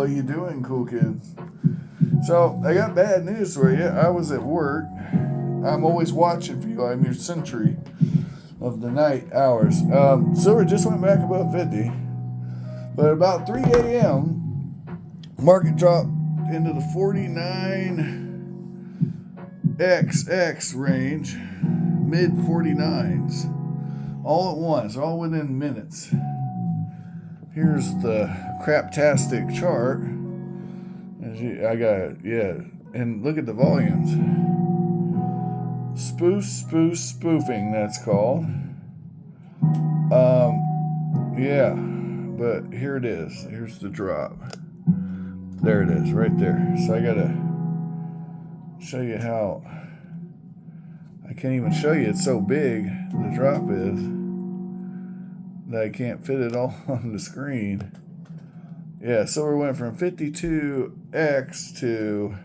How you doing, cool kids? So, I got bad news for you. I was at work. I'm always watching for you. I'm your sentry of the night hours. Silver just went back above 50. But about 3 a.m., market dropped into the 49XX range, mid 49s, all at once, all within minutes. Here's the craptastic chart. I got it, yeah. And look at the volumes. Spoofing, that's called. Yeah, but here it is. Here's the drop. There it is, right there. So I gotta show you how. I can't even show you. It's so big, the drop is, that I can't fit it all on the screen. Yeah, silver went from 52X to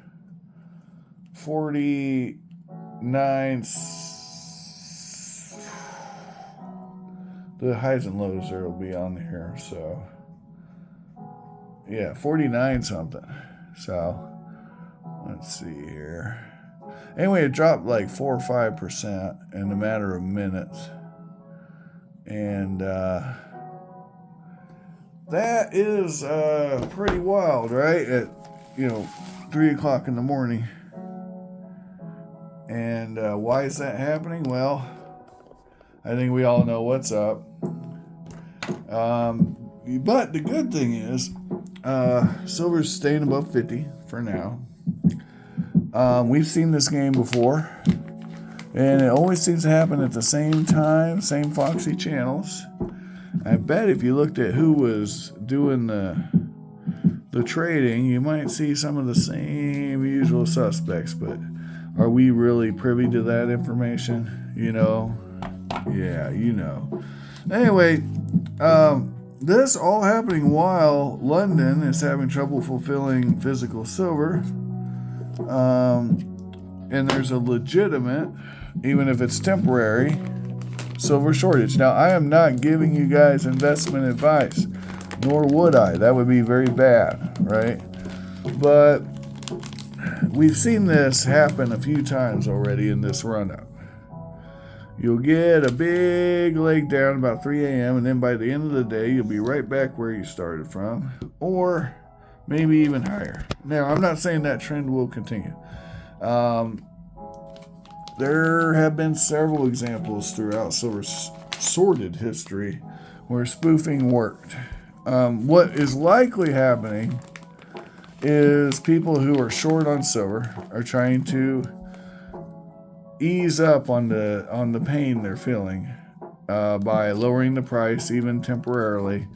49. The highs and lows there will be on here, so yeah, 49 something. So let's see here. Anyway, it dropped like 4 or 5% in a matter of minutes. And that is pretty wild, right? At 3 o'clock in the morning. And why is that happening? Well, I think we all know what's up. But the good thing is, silver's staying above 50 for now. We've seen this game before, and it always seems to happen at the same time, same foxy channels. I bet if you looked at who was doing the trading, you might see some of the same usual suspects, but are we really privy to that information? Yeah, Anyway, this all happening while London is having trouble fulfilling physical silver. And there's a legitimate, even if it's temporary, silver shortage. Now, I am not giving you guys investment advice, nor would I. That would be very bad, right? But we've seen this happen a few times already in this run-up. You'll get a big leg down about 3 a.m., and then by the end of the day, you'll be right back where you started from, or maybe even higher. Now, I'm not saying that trend will continue. There have been several examples throughout silver's sordid history where spoofing worked. What is likely happening is people who are short on silver are trying to ease up on the pain they're feeling by lowering the price even temporarily,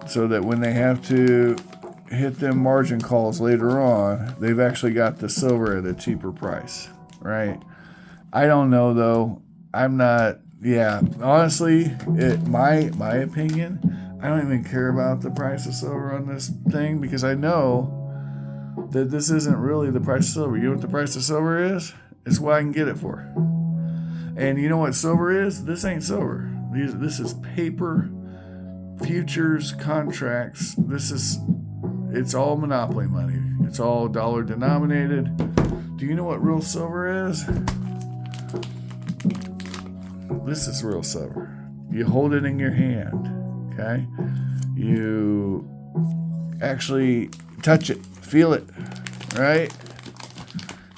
so that when they have to hit them margin calls later on, they've actually got the silver at a cheaper price, right? I don't know though. I'm not. Yeah, honestly, my opinion, I don't even care about the price of silver on this thing, because I know that this isn't really the price of silver. You know what the price of silver is? It's what I can get it for. And you know what silver is? This ain't silver. This is paper, futures, contracts. It's all monopoly money. It's all dollar denominated. Do you know what real silver is? This is real silver. You hold it in your hand, okay? You actually touch it, feel it, right?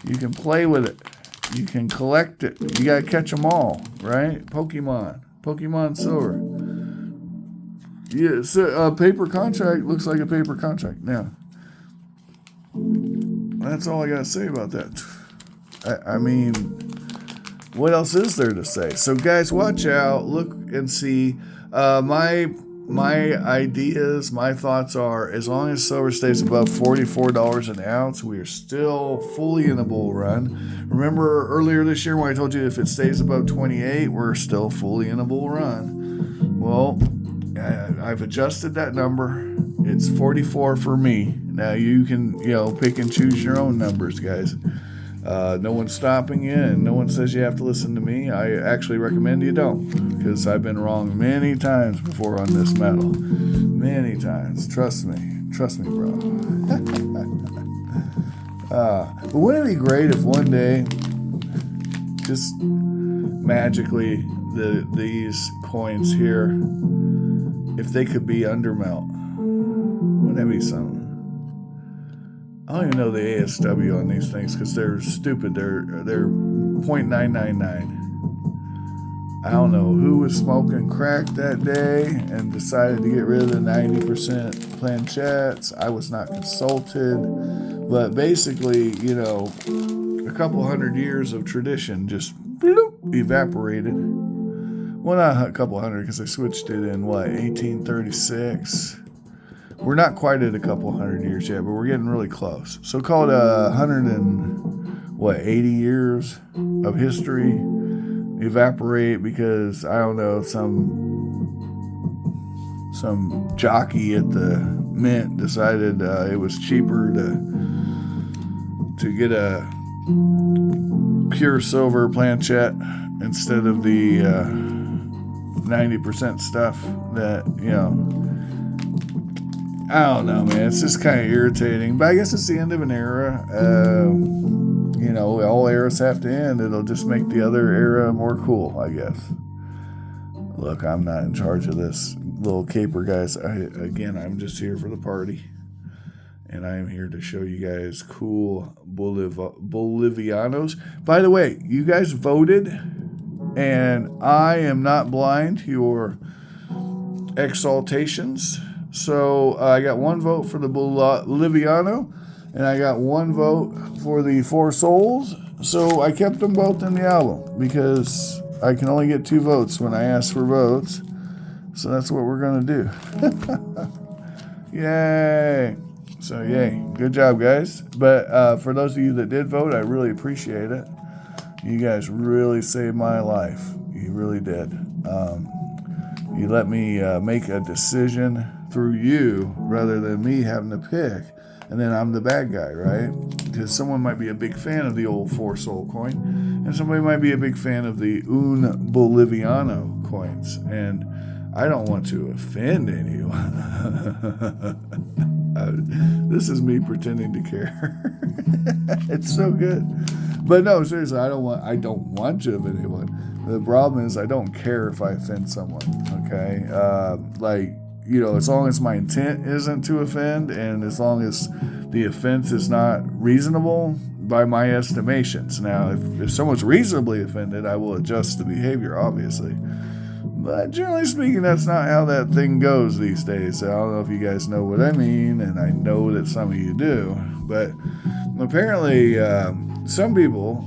You can play with it. You can collect it. You gotta catch them all, right? Pokemon silver. Yeah, so a paper contract looks like a paper contract. Now, that's all I gotta say about that. I mean, what else is there to say? So, guys, watch out. Look and see. My ideas, my thoughts are, as long as silver stays above $44 an ounce, we are still fully in a bull run. Remember earlier this year when I told you if it stays above 28, we're still fully in a bull run. Well, I've adjusted that number. It's 44 for me. Now you can, pick and choose your own numbers, guys. No one's stopping you, and no one says you have to listen to me. I actually recommend you don't, because I've been wrong many times before on this metal. Many times. Trust me. Trust me, bro. But wouldn't it be great if one day, just magically, these coins here, if they could be undermelt? Wouldn't that be something? I don't even know the ASW on these things because they're stupid. They're 0.999. I don't know who was smoking crack that day and decided to get rid of the 90% planchettes. I was not consulted. But basically, you know, a couple hundred years of tradition just bloop, evaporated. Well, not a couple hundred because I switched it in, 1836. We're not quite at a couple hundred years yet, but we're getting really close. So call it 180 years of history evaporate because, I don't know, some jockey at the mint decided it was cheaper to get a pure silver planchette instead of the 90% stuff that, you know, I don't know, man. It's just kind of irritating. But I guess it's the end of an era. You know, all eras have to end. It'll just make the other era more cool, I guess. Look, I'm not in charge of this little caper, guys. I'm just here for the party. And I am here to show you guys cool Bolivianos. By the way, you guys voted, and I am not blind to your exaltations. So I got one vote for the Boliviano, and I got one vote for the Four Souls. So I kept them both in the album because I can only get 2 votes when I ask for votes. So that's what we're going to do. Yay. So yay. Good job, guys. But for those of you that did vote, I really appreciate it. You guys really saved my life. You really did. You let me make a decision through you rather than me having to pick, and then I'm the bad guy, right? Because someone might be a big fan of the old 4 soul coin, and somebody might be a big fan of the Un Boliviano coins, and I don't want to offend anyone. This is me pretending to care. It's so good. But no, seriously, I don't want to offend anyone. The problem is I don't care if I offend someone, okay? You know, as long as my intent isn't to offend, and as long as the offense is not reasonable by my estimations. Now, if someone's reasonably offended, I will adjust the behavior, obviously. But generally speaking, that's not how that thing goes these days. I don't know if you guys know what I mean, and I know that some of you do. But apparently, some people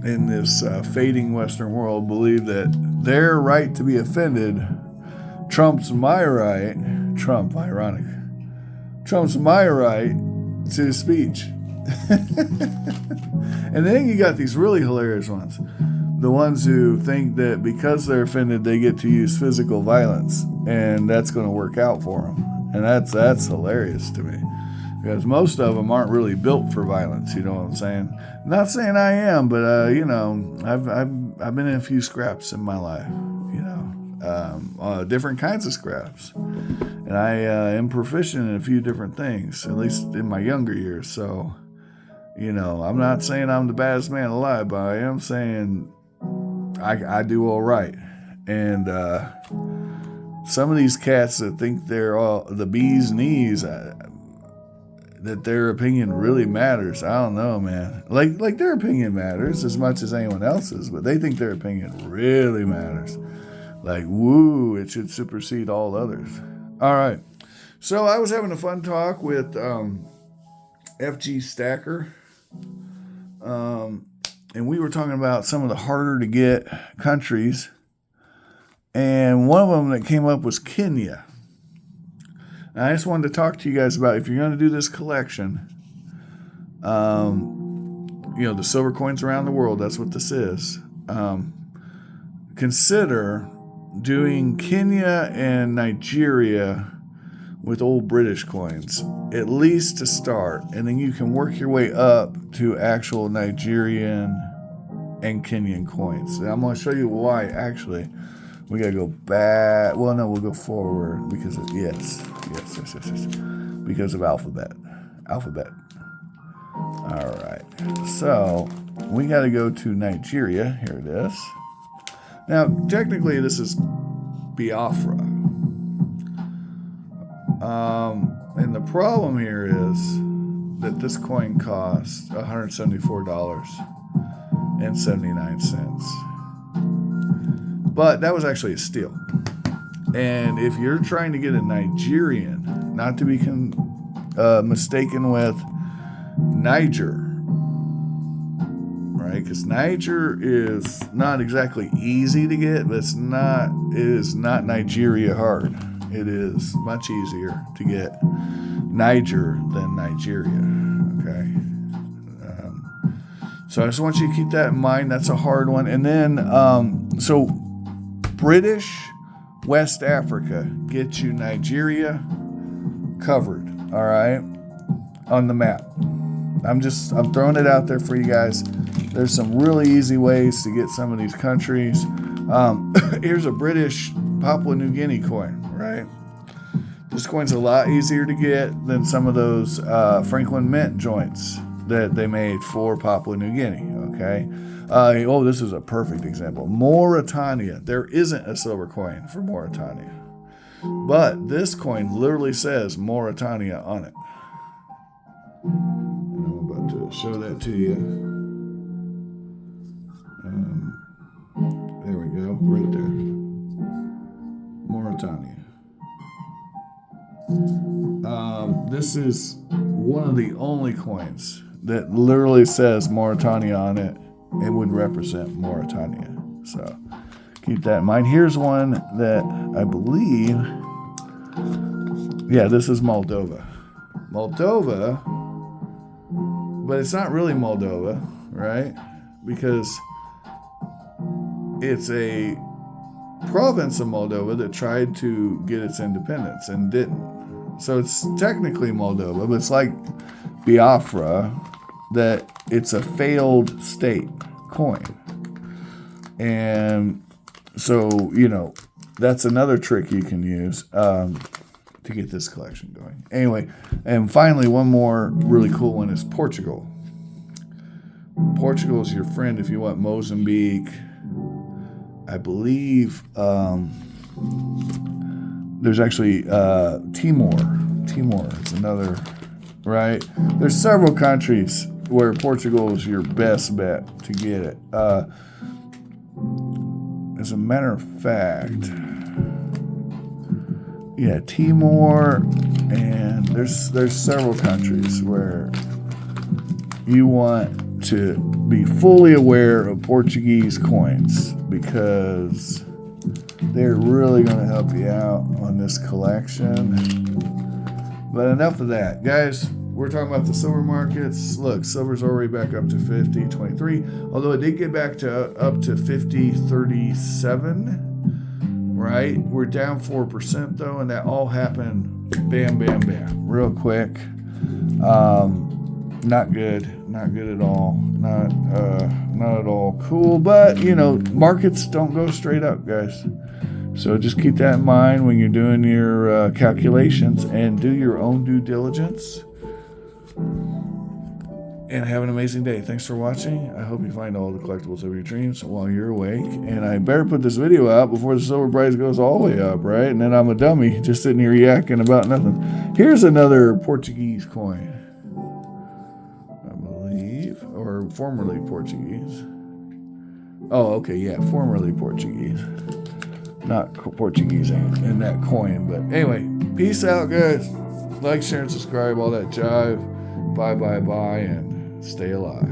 in this fading Western world believe that their right to be offended trumps my right, ironic, trumps my right to speech. And then you got these really hilarious ones. The ones who think that because they're offended, they get to use physical violence, and that's going to work out for them. And that's hilarious to me, because most of them aren't really built for violence. You know what I'm saying? Not saying I am, but you know, I've been in a few scraps in my life. You know, different kinds of scraps, and I am proficient in a few different things, at least in my younger years. So, you know, I'm not saying I'm the baddest man alive, but I am saying I do all right. And some of these cats that think they're all the bee's knees, that their opinion really matters. I don't know, man. Like their opinion matters as much as anyone else's, but they think their opinion really matters. Like, woo, it should supersede all others. All right. So I was having a fun talk with FG Stacker. And we were talking about some of the harder to get countries. And one of them that came up was Kenya. And I just wanted to talk to you guys about, if you're going to do this collection, you know, the silver coins around the world, that's what this is. Consider doing Kenya and Nigeria with old British coins, at least to start, and then you can work your way up to actual Nigerian and Kenyan coins. And I'm going to show you why, actually. We gotta go back. Well, no, we'll go forward because of, yes. Because of alphabet. All right. So we gotta go to Nigeria. Here it is. Now, technically, this is Biafra. And the problem here is that this coin costs $174.79. But that was actually a steal. And if you're trying to get a Nigerian, not to be mistaken with Niger, right? Because Niger is not exactly easy to get, but it is not Nigeria hard. It is much easier to get Niger than Nigeria, okay? So I just want you to keep that in mind. That's a hard one. And then, so British West Africa gets you Nigeria covered, all right, on the map. I'm throwing it out there for you guys. There's some really easy ways to get some of these countries. Here's a British Papua New Guinea coin, right? This coin's a lot easier to get than some of those Franklin Mint joints that they made for Papua New Guinea, okay? This is a perfect example. Mauritania. There isn't a silver coin for Mauritania. But this coin literally says Mauritania on it. And I'm about to show that to you. There we go, right there. Mauritania. This is one of the only coins that literally says Mauritania on it and would represent Mauritania. So keep that in mind. Here's one that I believe, this is Moldova. But it's not really Moldova, right? Because it's a province of Moldova that tried to get its independence and didn't. So it's technically Moldova, but it's like Biafra, that it's a failed state coin. And so, that's another trick you can use to get this collection going. Anyway, and finally, one more really cool one is Portugal. Portugal is your friend if you want Mozambique. I believe there's actually Timor. Timor is another, right? ThereThere's several countries where Portugal is your best bet to get it. As a matter of fact, Timor, and there's several countries where you want to be fully aware of Portuguese coins because they're really going to help you out on this collection. But enough of that, guys. We're talking about the silver markets. Look, silver's already back up to 50.23, although it did get back to up to 50.37, right? We're down 4% though, and that all happened bam, bam, bam, real quick. Not good at all. Not at all cool, but markets don't go straight up, guys. So just keep that in mind when you're doing your calculations, and do your own due diligence. And have an amazing day. Thanks for watching. I hope you find all the collectibles of your dreams while you're awake. And I better put this video out before the silver price goes all the way up, right? And then I'm a dummy just sitting here yakking about nothing. Here's another Portuguese coin, I believe, or formerly Portuguese. Oh, okay, yeah, formerly Portuguese. Not Portuguese in that coin, but anyway, peace out, guys. Like, share, and subscribe, all that jive. Bye, and stay alive.